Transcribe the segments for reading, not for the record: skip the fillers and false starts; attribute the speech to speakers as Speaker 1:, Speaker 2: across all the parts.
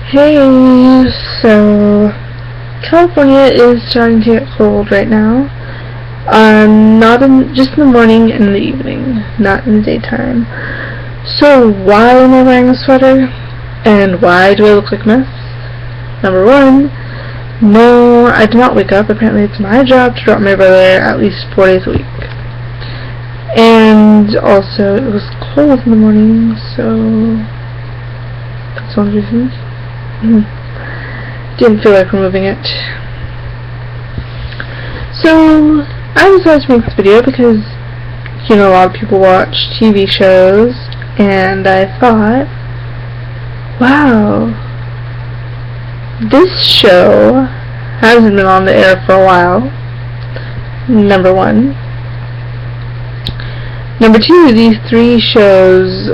Speaker 1: Hey, so California is starting to get cold right now. Just in the morning and in the evening, not in the daytime. So why am I wearing a sweater? And why do I look like a mess? Number one, no, I do not wake up. Apparently it's my job to drop my brother at least 4 days a week. And also, it was cold in the morning, so that's one reason. Didn't feel like removing it. So I decided to make this video because, a lot of people watch TV shows, and I thought, wow, this show hasn't been on the air for a while. Number one. Number two, these three shows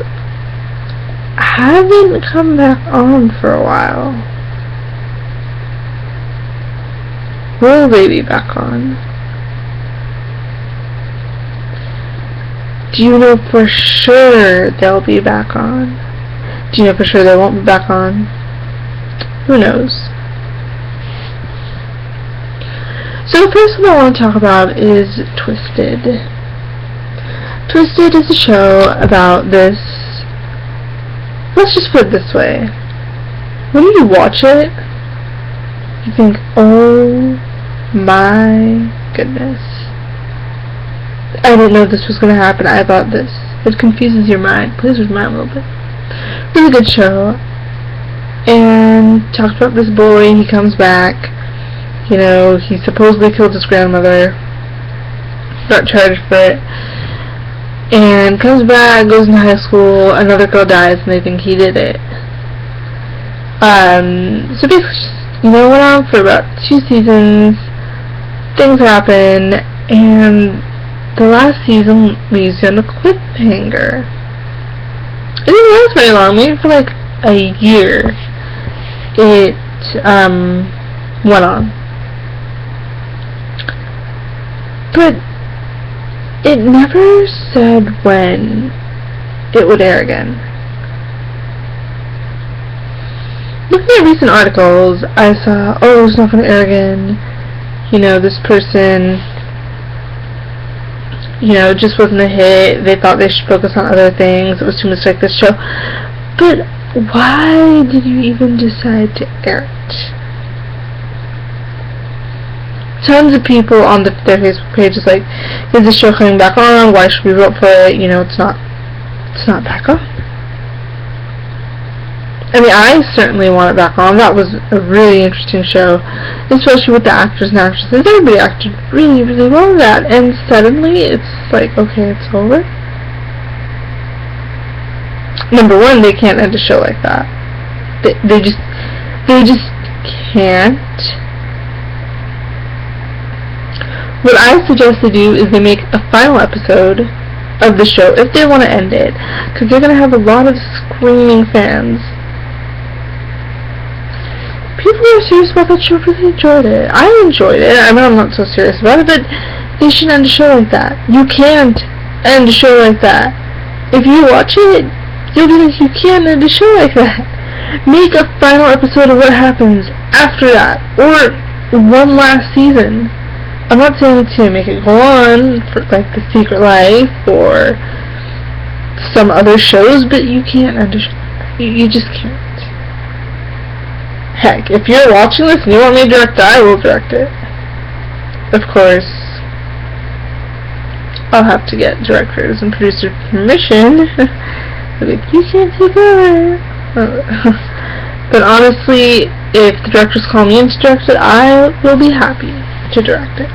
Speaker 1: haven't come back on for a while. Will they be back on? Do you know for sure they'll be back on? Do you know for sure they won't be back on? Who knows? So the first one I want to talk about is Twisted. Twisted is a show about this. Let's just put it this way. When you watch it, you think, oh my goodness. I didn't know this was going to happen. I thought this. It confuses your mind. Plays with your mind a little bit. Really good show. And talks about this boy. He comes back. He supposedly killed his grandmother. Got charged for it. And comes back, goes into high school, another girl dies, and they think he did it. So basically, went on for about 2 seasons, things happen, and the last season leaves you on a cliffhanger. It didn't last very long, maybe for like a year. It, went on. But it never said when it would air again. Looking at recent articles, I saw, oh, it's not going to air again. This person, just wasn't a hit. They thought they should focus on other things. It was too much like this show. But why did you even decide to air it? Tons of people on their Facebook pages like, is this show coming back on? Why should we vote for it? It's not back on. I mean, I certainly want it back on. That was a really interesting show, especially with the actors and actresses. Everybody acted really, really well in that, and suddenly it's like, okay, it's over. Number one, they can't end a show like that. They just can't. What I suggest they do is they make a final episode of the show if they want to end it, because they're going to have a lot of screaming fans. People who are serious about that show really enjoyed it. I enjoyed it. I know I'm not so serious about it, but they shouldn't end a show like that. You can't end a show like that. If you watch it, you'll be like, you can't end a show like that. Make a final episode of what happens after that, or one last season. I'm not saying to make it go on for like The Secret Life or some other shows, but you can't end a show. You just can't. Heck, if you're watching this and you want me to direct it, I will direct it. Of course, I'll have to get directors and producer permission. Like, you can't take over. But honestly, if the directors call me in to direct it, I will be happy to direct it.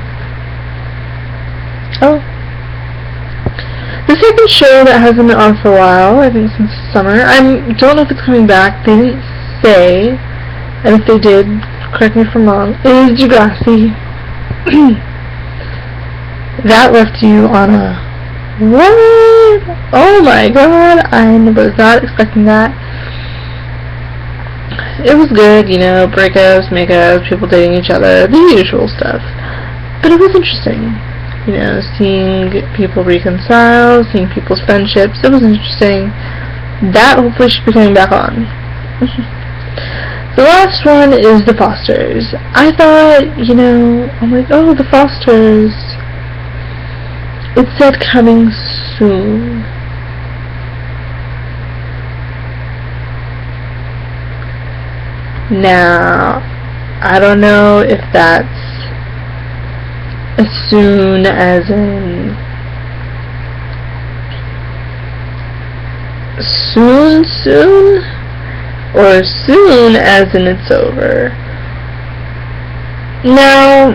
Speaker 1: Oh. The second show that hasn't been on for a while, I think since summer, I don't know if it's coming back, they didn't say, and if they did, correct me if I'm wrong, is Degrassi. That left you on a, what? Oh my god, I was not expecting that. It was good, breakups, makeups, people dating each other, the usual stuff. But it was interesting. Seeing people reconcile, seeing people's friendships, it was interesting. That hopefully should be coming back on. The last one is the Fosters. I thought, I'm like, oh, the Fosters. It said coming soon. Now, I don't know if that's as soon as in soon, or soon as in it's over. Now,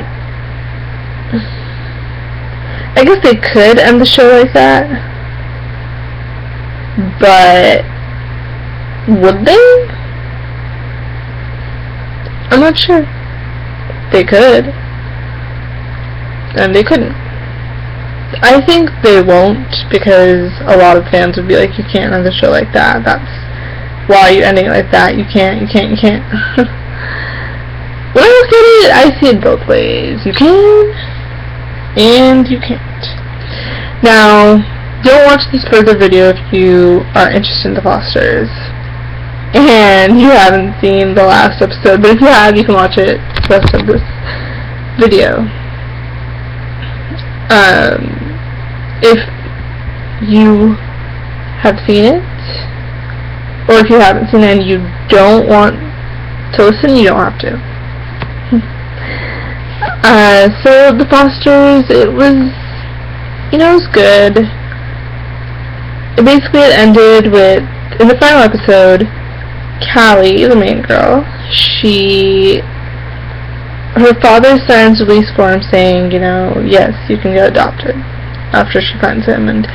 Speaker 1: I guess they could end the show like that, but would they? I'm not sure. They could, and they couldn't. I think they won't, because a lot of fans would be like, you can't end the show like that. That's why you're ending it like that. You can't. When I look at it, I see it both ways. You can, and you can't. Now, don't watch this further video if you are interested in the Fosters and you haven't seen the last episode, but if you have, you can watch it the rest of this video. If you have seen it, or if you haven't seen it and you don't want to listen, you don't have to. So the Fosters, it was good. It ended with, in the final episode, Callie, the main girl, her father signs a release form saying, yes, you can get adopted, after she finds him, and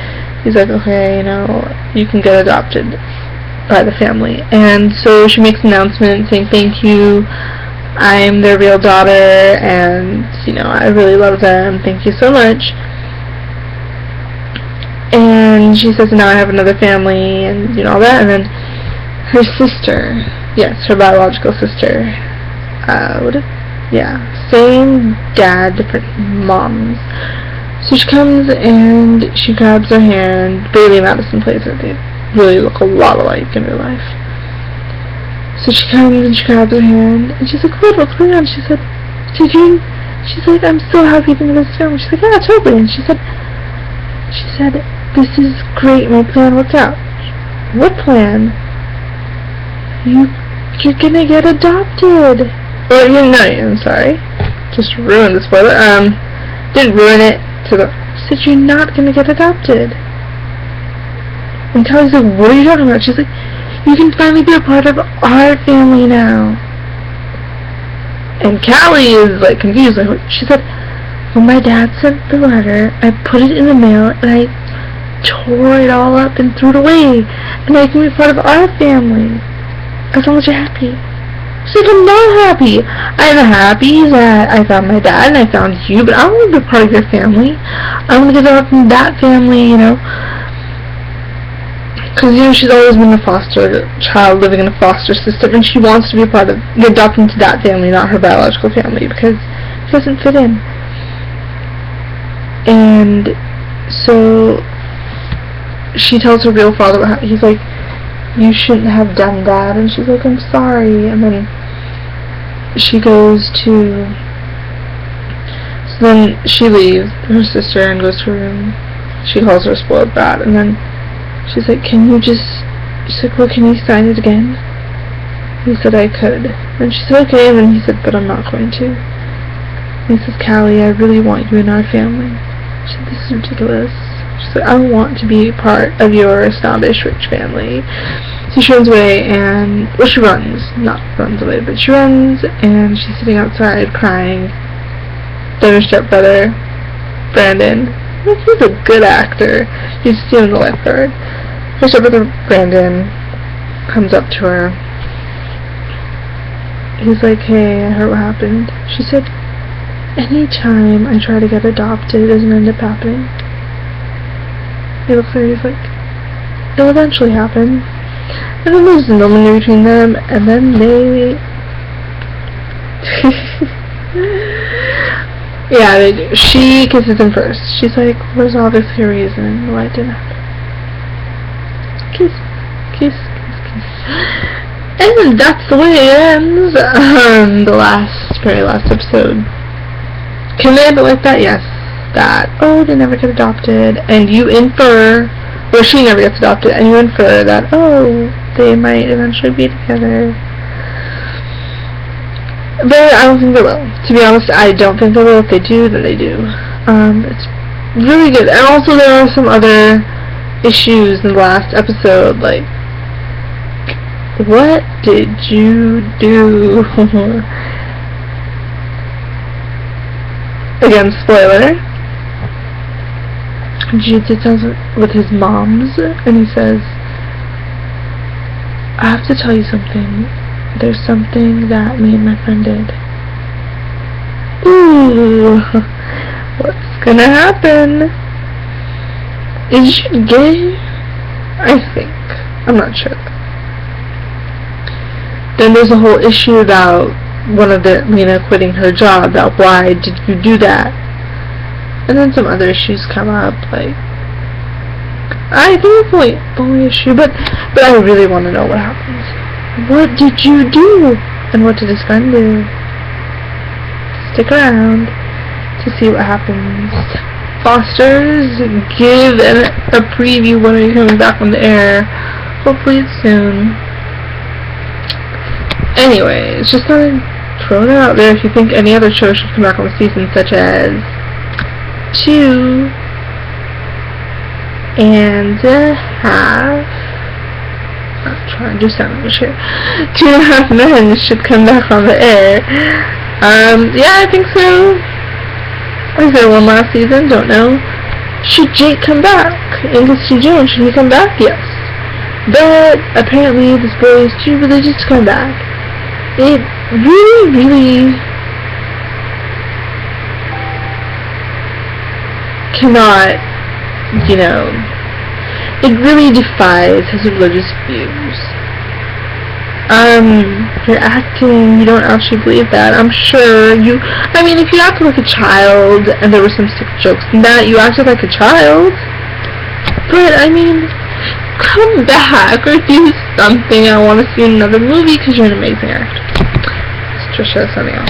Speaker 1: he's like, okay, you can get adopted by the family. And so she makes an announcement saying, thank you, I'm their real daughter, and, I really love them, thank you so much. And she says, now I have another family, and, all that, and then her sister, yes, her biological sister, same dad, different moms. So she comes and she grabs her hand. Bailey Madison plays her. They really look a lot alike in real life. So she comes and she grabs her hand and she's like, what's going on? She said, she's like, I'm so happy to be with this family. She's like, yeah, totally. And she said, this is great, my plan worked out. What plan? You're gonna get adopted. Or, I'm sorry. Just ruined the spoiler. Didn't ruin it. Said you're not gonna get adopted. And Callie's like, what are you talking about? She's like, you can finally be a part of our family now. And Callie is like confused. She said, when my dad sent the letter, I put it in the mail and I tore it all up and threw it away. And I can be part of our family. As long as you're happy. She's like, I'm not happy. I'm happy that I found my dad and I found you, but I want to be part of your family. I want to get out from that family, Because, she's always been a foster child living in a foster system, and she wants to be a part of, get adopted into that family, not her biological family, because she doesn't fit in. And so she tells her real father, he's like, you shouldn't have done that, and she's like, I'm sorry. And then she goes to, so then she leaves her sister and goes to her room. She calls her a spoiled brat, and then she's like, she's like, well, can you sign it again? He said I could. And she said, okay, and then he said, but I'm not going to. And he says, Callie, I really want you in our family. She said, this is ridiculous. She's like, I want to be part of your snobbish rich family. So she runs away and, well, she runs. Not runs away, but she runs and she's sitting outside crying. Then her stepbrother, Brandon, he's a good actor. You see him in The Lifeguard. Her stepbrother, Brandon, comes up to her. He's like, hey, I heard what happened. She said, anytime I try to get adopted, it doesn't end up happening. He looks at her, he's like, it'll eventually happen. And then there's no one between them, and then they... yeah, they do. She kisses him first. She's like, there's obviously a reason why it didn't happen. Kiss, kiss, kiss, kiss. And that's the way it ends. The very last episode. Can they end it like that? Yes. That, oh, they never get adopted, and you infer, or she never gets adopted, and you infer that, oh, they might eventually be together. But I don't think they will. To be honest, I don't think they will. If they do, then they do. It's really good. And also there are some other issues in the last episode, like, what did you do? Again, spoiler. Jude sits down with his moms, and he says, I have to tell you something. There's something that me and my friend did. Ooh, what's gonna happen? Is she gay? I think. I'm not sure. Then there's a whole issue about Lena quitting her job, about why did you do that? And then some other issues come up, like, I think it's the only issue, but I really want to know what happens. What did you do? And what did his friend do? Stick around to see what happens. Fosters, give a preview when are you coming back on the air. Hopefully it's soon. Anyways, just thought I'd throw it out there if you think any other show should come back on the season, such as 2 and a half. I'm trying to do sandwich here. 2.5 Men should come back on the air. Yeah, I think so. Is there one last season? Don't know. Should Jake come back? Angus Jones, should he come back? Yes. But apparently this boy is too religious to come back. It really cannot, it really defies his religious views. You're acting, you don't actually believe that. I'm sure if you acted like a child and there were some sick jokes in that, you acted like a child. But, come back or do something. I want to see another movie because you're an amazing actor. It's Trisha signing off.